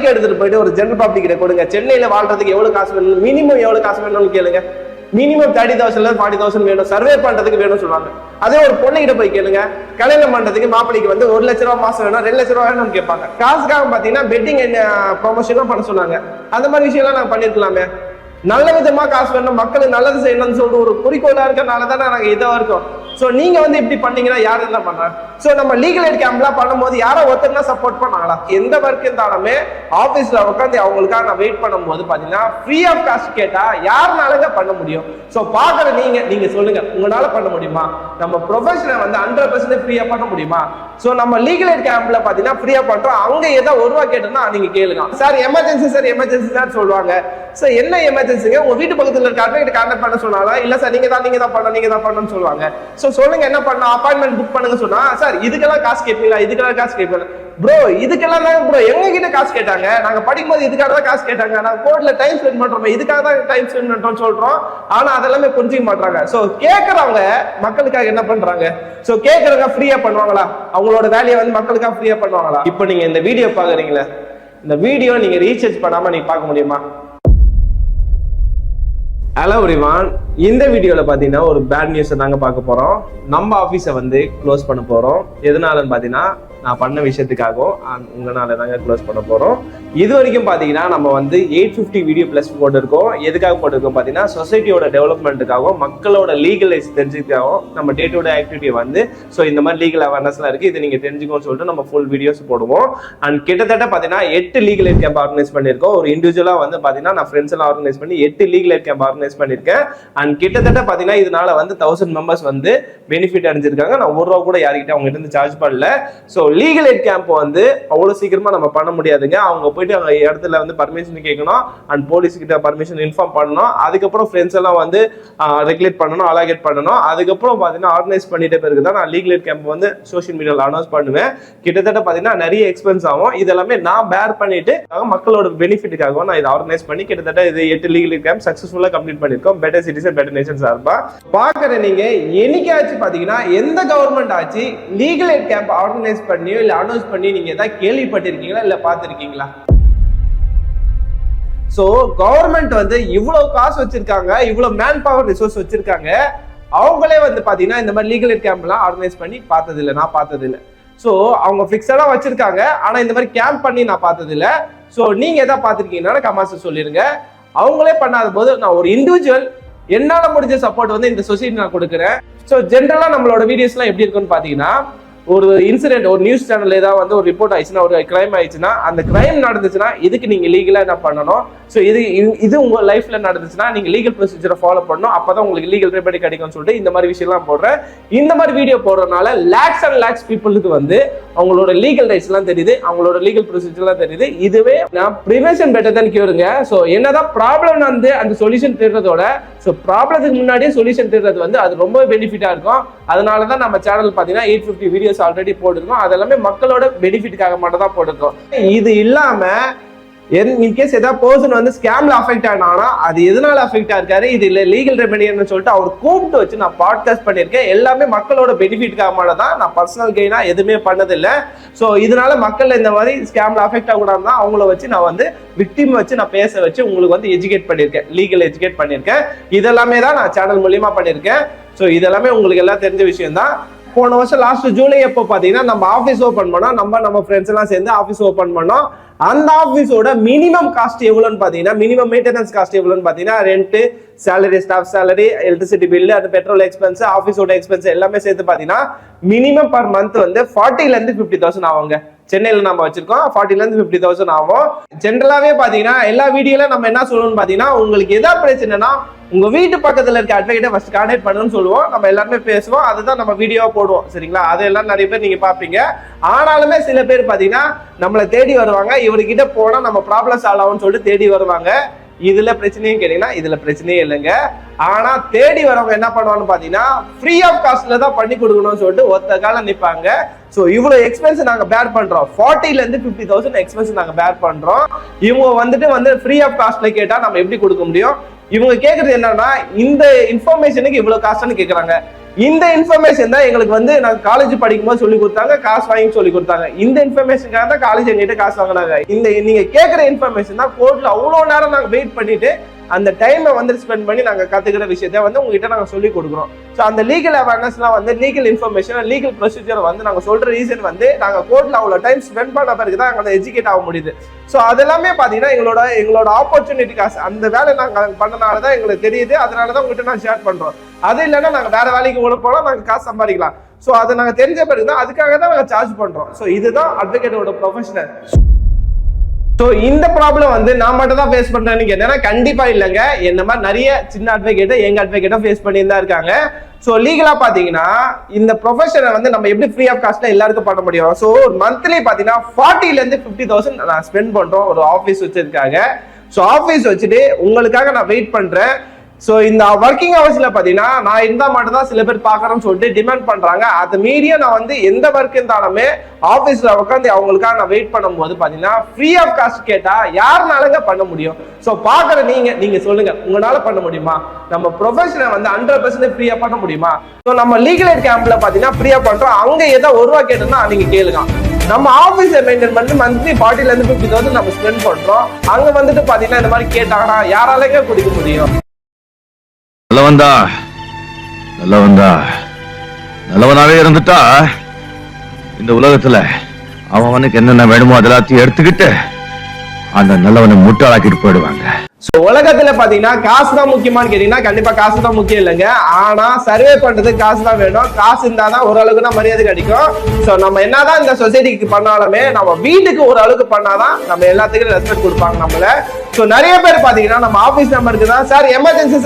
Bike எடுத்துட்டு போயிட்டு ஒரு ஜெனரல் பப்ளிக் கிட்ட கொடுங்க, சென்னையில வாழ்றதுக்கு எவ்வளவு காசு வேணும், மினிமம் எவ்வளவு காசு வேணும்னு கேளுங்க. மினிமம் 30,000 40,000 வேணும், சர்வே பண்றதுக்கு வேணும்னு சொல்லுவாங்க. அதே ஒரு பொண்ணுகிட்ட போய் கேளுங்க, கல்யாணம் பண்றதுக்கு மாப்பிளைக்கு வந்து 1 லட்ச ரூபா மாசம் வேணும், 2 லட்ச ரூபா வேணும்னு கேட்பாங்க. காசுக்காக பாத்தீங்கன்னா பெட்டிங் ப்ரொமோஷனும் பண்ண சொன்னாங்க. அந்த மாதிரி விஷயம் எல்லாம் நாங்க பண்ணிருக்கலாமே. நல்ல விதமா காசு வேணும், மக்களுக்கு நல்லது செய்யணும்னு சொல்லிட்டு ஒரு குறிக்கோளா இருக்கனாலதான் நாங்க இதா இருக்கோம். சோ நீங்க வந்து இப்படி பண்ணீங்கன்னா யாரு என்ன பண்றாங்க? சோ நம்ம லீகல் எய்ட் கேம்ப்லாம் பண்ணும்போது யாரோ ஒருத்தர் சப்போர்ட் பண்ணாங்களா? எந்த ஒர்க் இருந்தாலுமே ஆபீஸ்ல உட்காந்து அவங்களுக்காக நான் வெயிட் பண்ணும்போது பாத்தீங்கன்னா ஃப்ரீ ஆஃப் காஸ்ட் கேட்டா யாருனாலங்க பண்ண முடியும்? சோ பாக்குற நீங்க சொல்லுங்க, உங்களால பண்ண முடியுமா? நம்ம ப்ரொஃபஷனை வந்து 100% ஃப்ரீயா பண்ண முடியுமா? சோ நம்ம லீகல் எய்ட் கேம்ப்ல பாத்தீங்கன்னா ஃப்ரீயா பண்றோம். அங்க ஏதோ ஒரு ரூபா கேட்டோம்னா நீங்க கேளுங்க, சார் எமர்ஜென்சி சார் சொல்லுவாங்க. சார் என்ன எமர்ஜென்சிங்க? உங்க வீட்டு பக்கத்துல இருக்க அட்வொகேட் கான்டாக்ட் பண்ண சொன்னாலா? இல்ல சார் நீங்க தான் பண்ணணும்னு சொல்லுவாங்க. சோ சொல்லுங்க என்ன பண்ண, அப்பாயின்மெண்ட் புக் பண்ணுங்க சொன்னா, சார் இதுக்கெல்லாம் காசு கேட்பீங்களா? இதுக்கெல்லாம் காசு கேட்பீங்களா? ப்ரோ இதுக்கெல்லாம் தான் ப்ரோ எங்க கிட்ட காசு கேட்டாங்க, நாங்க படிக்கும்போது இதுக்காக தான் காசு கேட்டாங்க, நாங்க கோர்ட்ல டைம் ஸ்பெண்ட் பண்றோம், இதுக்காக தான் டைம் ஸ்பெண்ட் பண்றோம் சொல்றோம். ஆனா அதெல்லாமே புரிஞ்சுக்க மாட்டாங்க. சோ கேக்குறவங்க மக்களுக்காக என்ன பண்றாங்க? சோ கேக்குறவங்க ஃப்ரீயா பண்ணுவாங்களா? அவங்களோட வேலையை வந்து மக்களுக்காக ஃப்ரீயா பண்ணுவாங்களா? இப்போ நீங்க இந்த வீடியோ பாக்குறீங்களா, இந்த வீடியோ நீங்க ரீசார்ஜ் பண்ணாம நீங்க பார்க்க முடியுமா? ஹலோ எவ்ரிவான், இந்த வீடியோல பாத்தீங்கன்னா ஒரு பேட் நியூஸ் தாங்க பார்க்க போறோம். நம்ம ஆபீஸை வந்து க்ளோஸ் பண்ண போறோம். எதனாலன்னு பாத்தீங்கன்னா நான் பண்ண விஷயத்துக்காகவும் உங்களால தாங்க க்ளோஸ் பண்ண போறோம். இது வரைக்கும் பாத்தீங்கன்னா நம்ம வந்து 850 வீடியோ பிளஸ் போட்டிருக்கோம். எதுக்காக போட்டிருக்கோம் பாத்தீங்கன்னா சொசைட்டியோட டெவலப்மெண்ட்டுக்காகவும் மக்களோட லீகலைஸ் தெரிஞ்சுக்காகவும் நம்ம டே டு டே ஆக்டிவிட்டி வந்து ஸோ இந்த மாதிரி லீகல் அவேர்னஸ்லாம் இருக்கு, இது நீங்க தெரிஞ்சுக்கணும்னு சொல்லிட்டு நம்ம ஃபுல் வீடியோஸ் போடுவோம். அண்ட் கிட்டத்தட்ட பாத்தீங்கன்னா 8 லீகல் எய்ட் கேம்ப் ஆர்கனைஸ் பண்ணியிருக்கோம். ஒரு இண்டிவிஜுவலா வந்து பாத்தீங்கன்னா நான் ஃப்ரெண்ட்ஸ் எல்லாம் ஆர்கனைஸ் பண்ணி 8 லீகல் எய்ட் கேம்ப் ஆர்கனைஸ் பண்ணியிருக்கேன். அண்ட் கிட்டத்தட்ட பாத்தீங்கன்னா இதனால வந்து 1000 மெம்பர்ஸ் வந்து பெனிஃபிட் அடைஞ்சிருக்காங்க. நான் ஒரு ரூபா கூட யார்கிட்ட அவங்க இருந்து சார்ஜ் பண்ணல. ஸோ லீகல் எய்ட் கேம்ப் வந்து அவ்வளவு சீக்கிரமா நம்ம பண்ண முடியாதுங்க. அவங்க போயிட்டு அவங்க இடத்துல வந்து பர்மிஷன் கேட்கணும், அண்ட் போலீஸ் கிட்ட பர்மிஷன் இன்ஃபார்ம் பண்ணணும், அதுக்கப்புறம் ஃப்ரெண்ட்ஸ் எல்லாம் வந்து ரெகுலேட் பண்ணணும், அலாகேட் பண்ணணும். அதுக்கப்புறம் பாத்தீங்கன்னா ஆர்கனைஸ் பண்ணிட்ட பிறகு தான் நான் லீகல் எய்ட் கேம்ப் வந்து சோஷியல் மீடியாவில் அனௌன்ஸ் பண்ணுவேன். கிட்டத்தட்ட பாத்தீங்கன்னா நிறைய எக்ஸ்பென்ஸ் ஆகும். இதெல்லாமே நான் பேர் பண்ணிட்டு மக்களோட பெனிஃபிட்டுக்காகவும் நான் இதை ஆர்கனைஸ் பண்ணி கிட்டத்தட்ட இது 8 லீகல் எய்ட் கேம்ப் சக்சஸ்ஃபுல்லா கம்ப்ளீட் பண்ணிருக்கோம். பெட்டர் சிட்டிசன் பெட்டர் நேஷன் சார்பா பாக்குற நீங்க என்னைக்காச்சும் பாத்தீங்கன்னா எந்த கவர்மெண்ட் ஆச்சு லீகல் எய்ட் கேம்ப் ஆர்கனைஸ் பண்ணியோ இல்ல அனௌன்ஸ் பண்ணி நீங்க ஏதாவது கேள்விப்பட்டிருக்கீங்களா இல்ல பாத்திருக்கீங்களா? சோ கவர்மெண்ட் வந்து இவ்வளவு காசு வச்சிருக்காங்க, இவ்வளவு மேன் பவர் ரிசோர்ஸ் வச்சிருக்காங்க, அவங்களே வந்து பாத்தீங்கன்னா இந்த மாதிரி லீகல் எய்ட் கேம்ப் எல்லாம் ஆர்கனைஸ் பண்ணி பார்த்தது இல்லை, நான் பார்த்தது இல்லை. சோ அவங்க பிக்ஸடா வச்சிருக்காங்க, ஆனா இந்த மாதிரி கேம்ப் பண்ணி நான் பார்த்தது இல்லை. சோ நீங்க எதாவது பாத்திருக்கீங்கன்னா கமெண்ட்ஸ் சொல்லிருங்க. அவங்களே பண்ணாத போது நான் ஒரு இண்டிவிஜுவல் என்னால முடிஞ்ச சப்போர்ட் வந்து இந்த சொசைட்டி நான் கொடுக்குறேன். ஸோ ஜென்ரலா நம்மளோட வீடியோஸ் எல்லாம் எப்படி இருக்குன்னு பாத்தீங்கன்னா, ஒரு இன்சிடென்ட் ஒரு நியூஸ் சேனல் ஏதாவது வந்து ஒரு ரிப்போர்ட் ஆயிடுச்சுன்னா, ஒரு கிரைம் ஆயிடுச்சுன்னா, அந்த கிரைம் நடந்துச்சுன்னா இதுக்கு நீங்க லீகலா என்ன பண்ணணும், ஸோ இது உங்க லைஃப்ல நடந்துச்சுன்னா நீங்க லீகல் ப்ரொசீஜரை ஃபாலோ பண்ணணும், அப்பதான் உங்களுக்கு லீகல் ரெமெடி கிடைக்கும்னு சொல்லிட்டு இந்த மாதிரி விஷயம்லாம் போடுறேன். இந்த மாதிரி வீடியோ போடுறதுனால லேக்ஸ் அண்ட் லேக்ஸ் பீப்புளுக்கு வந்து அவங்களோட லீகல் ரைட்ஸ் எல்லாம் தெரியுது, அவங்களோட லீகல் ப்ரொசீஜர் எல்லாம் தெரியுது. இதுவே நான் ப்ரிவென்ஷன் பெட்டர் தான் கியூருங்க. ஸோ என்னதான் ப்ராப்ளம் வந்து அந்த சொல்யூஷன் தெரிறதோட ஸோ ப்ராப்ளத்துக்கு முன்னாடியே சொல்யூஷன் தெரிறது வந்து அது ரொம்ப பெனிஃபிட்டா இருக்கும். அதனாலதான் நம்ம சேனல் பாத்தீங்கன்னா 850 வீடியோஸ் ஆல்ரெடி போட்டிருக்கோம். அதெல்லாமே மக்களோட பெனிஃபிட்டுக்காக மட்டும் தான் போட்டிருக்கோம். இது இல்லாம இன்கேஸ் ஏதாவது பர்சன் வந்து ஸ்கேம்ல அஃபெக்ட் ஆனானா அது எதனால அஃபெக்ட் ஆயிருக்காரு, இது இல்ல லீகல் ரெமெடின்னு சொல்லிட்டு அவர் கூப்பிட்டு வச்சு நான் பாட்காஸ்ட் பண்ணியிருக்கேன். எல்லாமே மக்களோட பெனிஃபிட்காக மட்டும் தான், நான் பர்சனல் கெயினா எதுவுமே பண்ணதில்லை. ஸோ இதனால மக்கள் இந்த மாதிரி ஸ்கேம்ல அஃபெக்ட் ஆகக்கூடாது தான் அவங்கள வச்சு நான் வந்து விக்டிம் வச்சு நான் பேச வச்சு உங்களுக்கு வந்து எஜுகேட் பண்ணியிருக்கேன், லீகல் எஜுகேட் பண்ணியிருக்கேன். இதெல்லாமே தான் நான் சேனல் மூலியமா பண்ணியிருக்கேன். ஸோ இதெல்லாமே உங்களுக்கு எல்லாம் தெரிஞ்ச விஷயம் தான். போன வருஷம் லாஸ்ட் ஜூலை எப்போ பாத்தீங்கன்னா நம்ம ஆஃபீஸ் ஓப்பன் பண்ணோம், நம்ம ஃப்ரெண்ட்ஸ் எல்லாம் சேர்ந்து ஆஃபீஸ் ஓப்பன் பண்ணோம். அந்த ஆஃபீஸோட மினிமம் காஸ்ட் எவ்வளோன்னு பாத்தீங்கன்னா, மினிமம் மெயின்டெனன்ஸ் காஸ்ட் எவ்வளோன்னு பாத்தீங்கன்னா, rent, salary, staff salary, electricity bill, அது பெட்ரோல் எக்ஸ்பென்ஸ், ஆஃபீஸோட எக்ஸ்பென்ஸ் எல்லாமே சேர்த்து பாத்தீங்கன்னா மினிமம் பர் மந்த் வந்து 40,000 to 50,000 ஆகுங்க. சென்னையில நம்ம வச்சிருக்கோம் 40,000 to 50,000 ஆகும். ஜென்ரலாவே பாத்தீங்கன்னா எல்லா வீடியோல நம்ம என்ன சொல்லணும்னு பாத்தீங்கன்னா, உங்களுக்கு எதாவது பிரச்சனைனா உங்க வீட்டு பக்கத்துல இருக்க அட்வொகேட்டை ஃபர்ஸ்ட் கான்டாக்ட் பண்ணுன்னு சொல்லுவோம். நம்ம எல்லாருமே பேசுவோம், அதுதான் நம்ம வீடியோவா போடுவோம், சரிங்களா? அதெல்லாம் நிறைய பேர் நீங்க பாப்பீங்க. ஆனாலுமே சில பேர் பாத்தீங்கன்னா நம்மளை தேடி வருவாங்க, இவர்கிட்ட போனா நம்ம ப்ராப்ளம் சால்வ் ஆகும்னு சொல்லிட்டு தேடி வருவாங்க. இதுல பிரச்சனையும் கேட்டீங்கன்னா இதுல பிரச்சனையே இல்லைங்க. ஆனா தேடி வரவங்க என்ன பண்ணுவான்னு பாத்தீங்கன்னா ஃப்ரீ ஆஃப் காஸ்ட்ல தான் பண்ணி கொடுக்கணும்னு சொல்லிட்டு ஒத்த காலம் நிப்பாங்க. சோ இவ்வளவு எக்ஸ்பென்ஸ் நாங்க பேர் பண்றோம், 40,000 to 50,000 எக்ஸ்பென்ஸ் நாங்க பேர் பண்றோம். இவங்க வந்து ஃப்ரீ ஆஃப் காஸ்ட்ல கேட்டா நம்ம எப்படி கொடுக்க முடியும்? இவங்க கேக்குறது என்னன்னா இந்த இன்ஃபர்மேஷனுக்கு இவ்வளவு காசுன்னு கேக்குறாங்க. இந்த இன்ஃபர்மேஷன் தான் எங்களுக்கு வந்து நாங்க காலேஜ் படிக்கும் போது சொல்லி கொடுத்தாங்க, காசு வாங்கி சொல்லி கொடுத்தாங்க. இந்த இன்ஃபர்மேஷனுக்காக தான் காலேஜ் எங்கிட்ட காசு வாங்கினாங்க. இந்த நீங்க கேட்கிற இன்ஃபர்மேஷன் தான் கோர்ட்ல அவ்வளவு நேரம் நாங்க வெயிட் பண்ணிட்டு அந்த டைமை வந்து ஸ்பெண்ட் பண்ணி நாங்க கத்துக்கிற விஷயத்த வந்து உங்ககிட்ட நாங்க சொல்லி கொடுக்குறோம். ஸோ அந்த லீகல் அவேர்னஸ்லாம் வந்து லீகல் இன்ஃபர்மேஷன், லீகல் ப்ரொசீஜர் வந்து நாங்க சொல்ற ரீசன் வந்து நாங்க கோர்ட்ல அவ்வளவு டைம் ஸ்பெண்ட் பண்ண பிறகு தான் நாங்க எஜுகேட் ஆக முடியுது. ஸோ அதெல்லாமே பாத்தீங்கன்னா எங்களோட ஆப்பர்ச்சுனிட்டி காசு, அந்த வேலை நாங்க பண்ணனாலதான் எங்களுக்கு தெரியுது. அதனாலதான் உங்ககிட்ட நான் ஷேர் பண்றோம். அது இல்லைன்னா நாங்க வேற வேலைக்கு ஓட போனா நாங்க காசு சம்பாதிக்கலாம். ஸோ அதை நாங்க தெரிஞ்ச பிறகுதான் அதுக்காக தான் நாங்க சார்ஜ் பண்றோம். ஸோ இதுதான் அட்வொகேட்டோட ப்ரொஃபஷனல். ஸோ இந்த ப்ராப்ளம் வந்து நான் மட்டும் தான் ஃபேஸ் பண்றேன்னு கேட்டேன்னா கண்டிப்பா இல்லைங்க. என்ன மாதிரி நிறைய சின்ன அட்வொகேட்டை எங்க அட்வொகேட்டும் ஃபேஸ் பண்ணி தான் இருக்காங்க. ஸோ லீகலா பாத்தீங்கன்னா இந்த ப்ரொஃபஷனை வந்து நம்ம எப்படி ஃப்ரீ ஆஃப் காஸ்ட்ல எல்லாருக்கும் பண்ண முடியும். ஸோ மந்த்லி பாத்தீங்கன்னா 40,000 to 50,000 நான் ஸ்பெண்ட் பண்றோம் ஒரு ஆஃபீஸ் வச்சிருக்காங்க. ஸோ ஆஃபீஸ் வச்சுட்டு உங்களுக்காக நான் வெயிட் பண்றேன். ஸோ இந்த ஒர்க்கிங் ஹவர்ஸ்ல பாத்தீங்கன்னா நான் இருந்தா மட்டும் தான் சில பேர் பாக்குறேன்னு சொல்லிட்டு டிமாண்ட் பண்றாங்க. அது மீறிய நான் வந்து எந்த ஒர்க் இருந்தாலுமே ஆபீஸ்ல உட்காந்து அவங்களுக்காக நான் வெயிட் பண்ணும்போது பாத்தீங்கன்னா ஃப்ரீ ஆஃப் காஸ்ட் கேட்டா யாருனாலங்க பண்ண முடியும்? ஸோ பாக்குற நீங்க சொல்லுங்க, உங்களால பண்ண முடியுமா? நம்ம ப்ரொஃபஷனை வந்து 100% ஃப்ரீயா பண்ண முடியுமா? ஸோ நம்ம லீகல் எய்ட் கேம்ப்ல பாத்தீங்கன்னா ஃப்ரீயா பண்றோம். அங்க ஏதோ ₹1 கேட்டோம்னா நீங்க கேளுங்க. நம்ம ஆபீஸ் மெயின்டைன் பண்ணி மந்த்லி 40,000 to 50,000 நம்ம ஸ்பெண்ட் பண்றோம். அங்க வந்துட்டு பாத்தீங்கன்னா இந்த மாதிரி கேட்டாங்கன்னா யாராலையும் குடிக்க முடியும்? நல்லவனாவே இருந்துட்டா இந்த உலகத்துல அவனுக்கு என்னென்ன வேணுமோ அதெல்லாத்தையும் எடுத்துக்கிட்டு அந்த நல்லவனை முட்டாளாக்கிட்டு போயிடுவாங்க. சோ உலகத்துல பாத்தீங்கன்னா காசு தான் முக்கியமானு கேட்டீங்கன்னா கண்டிப்பா காசு தான் முக்கியம் இல்லைங்க. ஆனா சர்வே பண்றதுக்கு காசு தான் வேணும். காசு இருந்தாதான் ஓரளவுக்கு தான் மரியாதை கிடைக்கும். சோ நம்ம என்னதான் இந்த சொசைட்டிக்கு பண்ணாலுமே நம்ம வீட்டுக்கு ஒரு அளவுக்கு பண்ணாதான் நம்ம எல்லாத்துக்கும் ரெஸ்பெக்ட் கொடுப்பாங்க நம்மள. சோ நிறைய பேர் பாத்தீங்கன்னா நம்ம ஆபீஸ் நம்பருக்கு தான் சார் எமர்ஜென்சி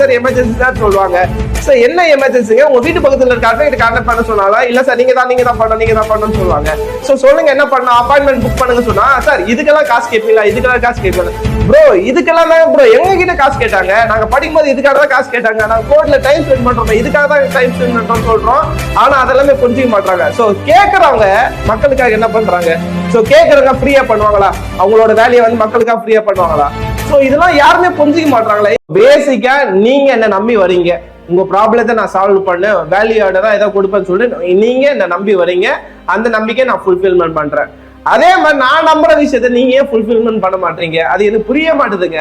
சார் சொல்லுவாங்க. சார் என்ன எமர்ஜென்சிங்க? உங்க வீட்டு பக்கத்துல இருக்க அட்வொகேட் கான்டாக்ட் பண்ண சொன்னாலா? இல்ல சார் நீங்க தான் பண்ணணும்னு சொல்லுவாங்க. சோ சொல்லுங்க என்ன பண்ண, அப்பாயின்மெண்ட் புக் பண்ணுங்க சொன்னா சார் இதுக்கெல்லாம் காசு கேட்பீங்களா? இதுக்கெல்லாம் காசு கேட்பீங்க ப்ரோ, இதுக்கெல்லாம் தான் ப்ரோ எங்க கிட்ட காசு கேட்டாங்க. நாங்க படிக்கும்போது இதுக்காக தான் காசு கேட்டாங்க. நாங்க கோர்ட்ல டைம் ஸ்பெண்ட் பண்றோம், இதுக்காக தான் டைம் ஸ்பெண்ட் பண்றோம் சொல்றோம். ஆனா அதெல்லாமே புரிஞ்சுக்க மாட்டாங்க. சோ கேட்கறவங்க மக்களுக்காக என்ன பண்றாங்க? சோ கேட்கறவங்க ஃப்ரீயா பண்ணுவாங்களா? அவங்களோட வேலையை வந்து மக்களுக்காக ஃப்ரீயா பண்ணுவாங்களா? சோ இதெல்லாம் யாருமே புரிஞ்சுக்க மாட்டாங்களே. பேசிக்கா நீங்க என்ன நம்பி வரீங்க, உங்க ப்ராப்ளத்தை நான் சால்வ் பண்ண வேல்யூ ஆடரா ஏதோ கொடுப்பேன்னு சொல்லிட்டு நீங்க என்ன நம்பி வரீங்க. அந்த நம்பிக்கை நான் ஃபுல்ஃபில்மெண்ட் பண்றேன். அதே மாதிரி நான் நம்புற விஷயத்த நீங்க ஏன் ஃபுல்ஃபில்மெண்ட் பண்ண மாட்டீங்க? அது எனக்கு புரிய மாட்டேதுங்க.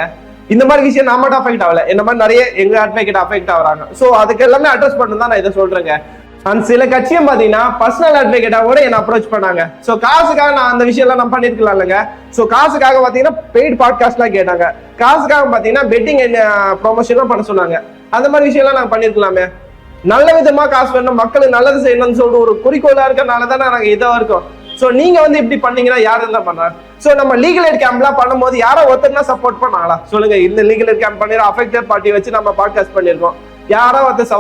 இந்த மாதிரி விஷயம் நான் மட்டும் அஃபெக்ட் ஆகல, என்ன மாதிரி நிறைய எங்க அட்வொகேட் அஃபெக்ட் ஆகுறாங்க. சோ அதுக்கு எல்லாமே அட்ரஸ் பண்ணு தான் நான் இதை சொல்றேங்க. அந்த சில கட்சியும் பாத்தீங்கன்னா பர்சனல் அட்வொகேட்டா கூட என்ன அப்ரோச் பண்ணாங்க. சோ காசுக்காக நான் அந்த விஷயம் எல்லாம் நான் பண்ணிருக்கலாம் இல்லைங்க. சோ காசுக்காக பாத்தீங்கன்னா பெய்ட் பாட்காஸ்ட் எல்லாம் கேட்டாங்க. காசுக்காக பாத்தீங்கன்னா பெட்டிங் ப்ரொமோஷன் பண்ண சொன்னாங்க. அந்த மாதிரி விஷயம் எல்லாம் நாங்க பண்ணிருக்கலாமே. நல்ல விதமா காசு வேணும், மக்களுக்கு நல்லது செய்யணும்னு சொல்லிட்டு ஒரு குறிக்கோளா இருக்கனாலதானே நாங்க இதா இருக்கோம். சோ நீங்க வந்து இப்படி பண்ணீங்கன்னா யாரு தான் பண்றாங்க? சோ நம்ம லீகல் எய்ட் கேம்ப்லாம் பண்ணும்போது யாரோ ஒருத்தர்னா சப்போர்ட் பண்ணாங்களா சொல்லுங்க? இந்த லீகல் எய்ட் கேம்ப் பண்ணி அஃபெக்டட் பார்ட்டி வச்சு நம்ம பாட்காஸ்ட் பண்ணிருக்கோம். யாரோ ஒருத்தர்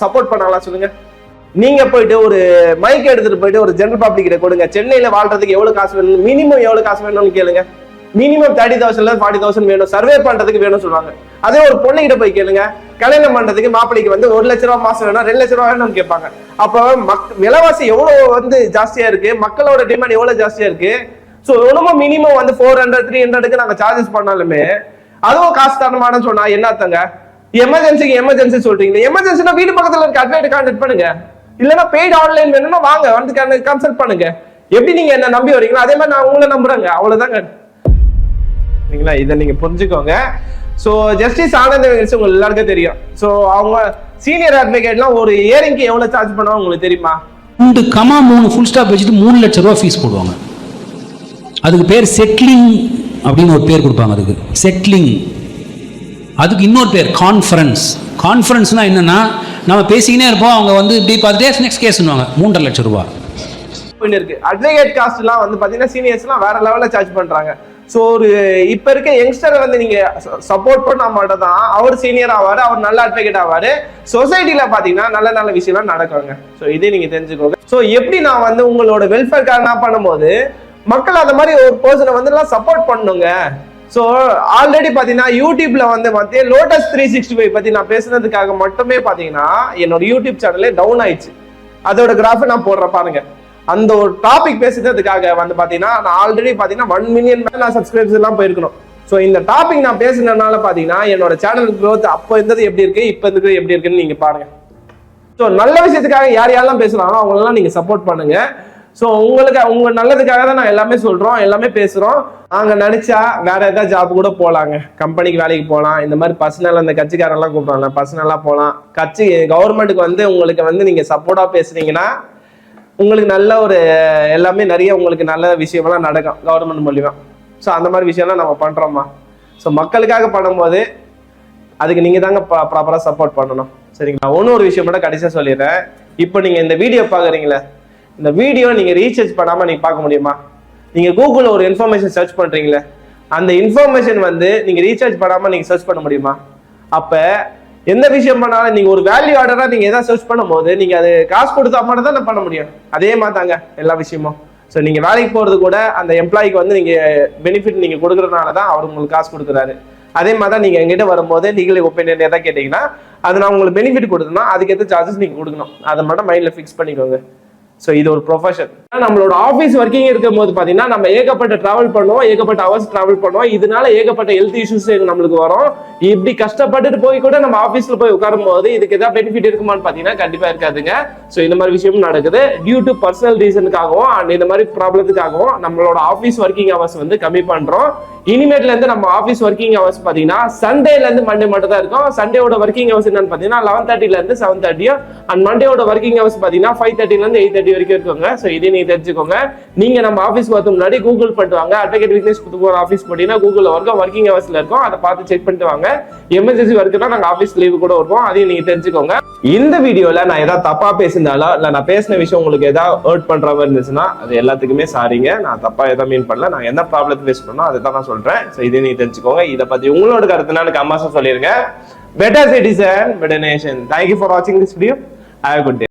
சப்போர்ட் பண்ணாங்களா சொல்லுங்க? நீங்க போயிட்டு ஒரு மைக் எடுத்துட்டு போயிட்டு ஒரு ஜெனரல் பப்ளிக் கிட்ட கொடுங்க, சென்னையில வாழ்றதுக்கு எவ்வளவு காசு வேணும், மினிமம் எவ்வளவு காசு வேணும்னு கேளுங்க. மினிமம் 30,000 40,000 வேணும், சர்வே பண்றதுக்கு வேணும் சொல்லுவாங்க. அதே ஒரு பொண்ணுகிட்ட போய் கேளுங்க, கல்யாணம் பண்றதுக்கு மாப்பிள்ளைக்கு வந்து ₹1,00,000 மாசம் வேணும், ₹2,00,000 வேணும்னு கேட்பாங்க. அப்ப விலைவாசி எவ்வளவு வந்து ஜாஸ்தியா இருக்கு, மக்களோட டிமாண்ட் எவ்வளவு ஜாஸ்தியா இருக்கு. சோ எவ்வளவு மினிமம் வந்து 400 300க்கு நாங்க சார்ஜஸ் பண்ணாலுமே அதுவும் காசு தரமான சொன்னா என்னத்தங்க? எமர்ஜென்சி சொல்றீங்க. எமர்ஜென்சினா வீடு பக்கத்துல இருக்க அட்வொகேட் கான்டாக்ட் பண்ணுங்க. இல்லன்னா பெய்ட் ஆன்லைன் வேணும்னா வாங்க வந்து கன்சல்ட் பண்ணுங்க. எப்படி நீங்க என்ன நம்பி வரீங்களோ அதே மாதிரி நான் உங்களை நம்புறேங்க. அவ்வளவுதாங்க. இதை நீங்க புரிஞ்சுக்கோங்க. சோ ஜஸ்டிஸ் ஆனந்த வெங்கடேஷ் உங்களுக்கு எல்லாருக்கும் தெரியும். சோ அவங்க சீனியர் அட்வொகேட்லாம் ஒரு இயரிங்க்கு எவ்வளவு சார்ஜ் பண்ணுவாங்க உங்களுக்கு தெரியுமா? 2,3 ஃபுல் ஸ்டாப் வச்சுட்டு ₹3,00,000 ஃபீஸ் போடுவாங்க. அதுக்கு பேர் செட்லிங் அப்படின்னு ஒரு பேர் கொடுப்பாங்க. அதுக்கு செட்லிங். அதுக்கு இன்னொரு பேர் கான்ஃபரன்ஸ்னா என்னன்னா நம்ம பேசிக்கினே இருப்போம், அவங்க வந்து இப்படி பார்த்துட்டு நெக்ஸ்ட் கேஸ்னுவாங்க. ₹3,00,000 இருக்கு. அட்வொகேட் காஸ்ட் எல்லாம் வந்து பாத்தீங்கன்னா சீனியர்ஸ் எல்லாம் வேற லெவல்ல சார்ஜ் பண்றாங்க. சோ ஒரு இப்ப இருக்க யங்ஸ்டர் வந்து நீங்க சப்போர்ட் பண்ணா மட்டும் தான் அவர் சீனியர் ஆவாரு, அவர் நல்ல அட்வொகேட் ஆவாரு. சொசைட்டில பாத்தீங்கன்னா நல்ல நல்ல விஷயம்லாம் நடக்குங்க. சோ இதே நீங்க தெரிஞ்சுக்கோங்க. சோ எப்படி நான் வந்து உங்களோட வெல்ஃபேர்க்காக நான் பண்ணும்போது மக்கள் அந்த மாதிரி ஒரு பர்சனை வந்து எல்லாம் சப்போர்ட் பண்ணுங்க. சோ ஆல்ரெடி பாத்தீங்கன்னா யூடியூப்ல வந்து லோட்டஸ் 365 பத்தி நான் பேசுனதுக்காக மட்டுமே பாத்தீங்கன்னா என்னோட யூடியூப் சேனலே டவுன் ஆயிடுச்சு. அதோட கிராஃப் நான் போடுறேன் பாருங்க. அந்த ஒரு டாபிக் பேசுறதுக்காக வந்து பாத்தீங்கன்னா நான் ஆல்ரெடி பாத்தீங்கன்னா 1 மில்லியன் மேல நான் சப்ஸ்கிரைபர்ஸ் எல்லாம் போயிருக்கணும். சோ இந்த டாபிக் நான் பேசுனதுனால பாத்தீங்கன்னா என்னோட சேனல் growth அப்போ இருந்தது எப்படி இருக்கு, இப்ப இருந்தது எப்படி இருக்குன்னு நீங்க பாருங்க. ஸோ நல்ல விஷயத்துக்காக யார் யாரெல்லாம் பேசுறாங்களோ அவங்களெல்லாம் நீங்க சப்போர்ட் பண்ணுங்க. ஸோ உங்க நல்லதுக்காக தான் நான் எல்லாமே சொல்றோம், எல்லாமே பேசுறோம். நாங்க நினைச்சா வேற ஏதாவது ஜாப் கூட போலாங்க, கம்பெனிக்கு வேலைக்கு போகலாம். இந்த மாதிரி பர்சனல் அந்த கட்சிக்காரெல்லாம் கூப்பிடுறாங்க, பர்சனலா போகலாம். கட்சி கவர்மெண்ட்டுக்கு வந்து உங்களுக்கு வந்து நீங்க சப்போர்ட்டா பேசுறீங்கன்னா உங்களுக்கு நல்ல ஒரு எல்லாமே நிறைய உங்களுக்கு நல்ல விஷயமெல்லாம் நடக்கும் கவர்மெண்ட் மூலியமா. ஸோ அந்த மாதிரி விஷயம்லாம் நம்ம பண்றோமா. ஸோ மக்களுக்காக பண்ணும்போது அதுக்கு நீங்க தாங்க ப்ராப்பரா சப்போர்ட் பண்ணணும். சரிங்களா? ஒரு விஷயம் மட்டும் கடைசியா சொல்லிடுறேன். இப்போ நீங்க இந்த வீடியோ பாக்குறீங்களே, இந்த வீடியோ நீங்க ரீசர்ச் பண்ணாம நீங்க பார்க்க முடியுமா? நீங்க கூகுள்ல ஒரு இன்ஃபர்மேஷன் சர்ச் பண்றீங்களே, அந்த இன்ஃபர்மேஷன் வந்து நீங்க ரீசர்ச் பண்ணாம நீங்க சர்ச் பண்ண முடியுமா? அப்ப எந்த விஷயம் பண்ணாலும் நீங்க ஒரு வேல்யூ ஆர்டரா நீங்க எதாவது சர்ச் பண்ணும்போது நீங்க அது காசு கொடுத்தா மட்டும் தான் பண்ண முடியும். அதே மாதிரி தாங்க எல்லா விஷயமும். ஸோ நீங்க வேலைக்கு போறது கூட அந்த எம்ப்ளாய்க்கு வந்து நீங்க பெனிஃபிட் நீங்க கொடுக்கறதுனால தான் அவர் உங்களுக்கு காசு கொடுக்குறாரு. அதே மாதிரி தான் நீங்க எங்கிட்ட வரும்போது நீங்களே ஒப்பீனியன் எதாவது கேட்டீங்கன்னா அது நான் உங்களுக்கு பெனிஃபிட் கொடுத்தோம்னா அதுக்கேற்ற சார்ஜஸ் நீங்க கொடுக்கணும். அதை மட்டும் மைண்ட்ல ஃபிக்ஸ் பண்ணிக்கோங்க. ஸோ இது ஒரு ப்ரொஃபஷன். நம்மளோட ஆஃபீஸ் ஒர்க்கிங் இருக்கும் போது பார்த்தீங்கன்னா நம்ம ஏகப்பட்ட டிராவல் பண்ணுவோம், ஏகப்பட்ட ஹவர்ஸ் டிராவல் பண்ணுவோம். இதனால ஏகப்பட்ட ஹெல்த் இஷ்யூஸ் நம்மளுக்கு வரும். இப்படி கஷ்டப்பட்டுட்டு போய் கூட நம்ம ஆஃபீஸ்ல போய் உட்காரும் போது இதுக்கு ஏதாவது பெனிஃபிட் இருக்குமான்னு பார்த்தீங்கன்னா கண்டிப்பா இருக்காதுங்க. ஸோ இந்த மாதிரி விஷயமும் நடக்குது. டியூ டு பர்சனல் ரீசனுக்காகவும் அண்ட் இந்த மாதிரி ப்ராப்ளத்துக்காகவும் நம்மளோட ஆஃபீஸ் ஒர்க்கிங் ஹவர்ஸ் வந்து கம்மி பண்றோம். இனிமேட்ல இருந்து நம்ம ஆஃபீஸ் ஒர்க்கிங் ஹவர்ஸ் பார்த்தீங்கன்னா சண்டேல இருந்து மண்டே மட்டும் தான் இருக்கும். சண்டேவோட ஒர்க்கிங் ஹவர்ஸ் என்னன்னு பார்த்தீங்கன்னா 11:30 இருந்து 7:30 அண்ட் மண்டேவோட ஒர்க்கிங் ஹவர்ஸ் பார்த்தீங்கன்னா 5:30 இருந்து 8:30 வரைக்கும் இருக்குங்க. ஸோ இதை நீங்க தெரிஞ்சுக்கோங்க. நீங்க நம்ம ஆஃபீஸ் வரதுக்கு முன்னாடி கூகுள் பண்ணிட்டு வாங்க. அட்வொகேட் விக்னேஷ் புதுக்கோட்டை ஆஃபீஸ் போட்டீங்கன்னா கூகுள்ல ஒர்க்கிங் ஹவர்ஸ்ல இருக்கும். அதை பார்த்து செக் பண்ணிட்டு வாங்க. எமர்ஜென்சி ஒர்க்குனா நாங்க ஆஃபீஸ் லீவு கூட வருவோம், அதையும் நீங்க தெரிஞ்சுக்கோங்க. இந்த வீடியோல நான் ஏதாவது தப்பா பேசியிருந்தாலும் இல்ல நான் பேசின விஷயம் உங்களுக்கு ஏதாவது ஹர்ட் பண்ற மாதிரி இருந்துச்சுன்னா அது எல்லாத்துக்குமே சாரிங்க. நான் தப்பா எதாவது மீன் பண்ணல. நான் என்ன ப்ராப்ளத்தை பேஸ் பண்ணோம் அதை தான் நான் சொல்றேன். ஸோ இதை நீங்க தெரிஞ்சுக்கோங்க. இதை பத்தி உங்களோட கருத்துனா எனக்கு அம்மாசா சொல்லிருங்க. Better citizen, better nation. Thank you for வாட்சிங் this video. Have a good day.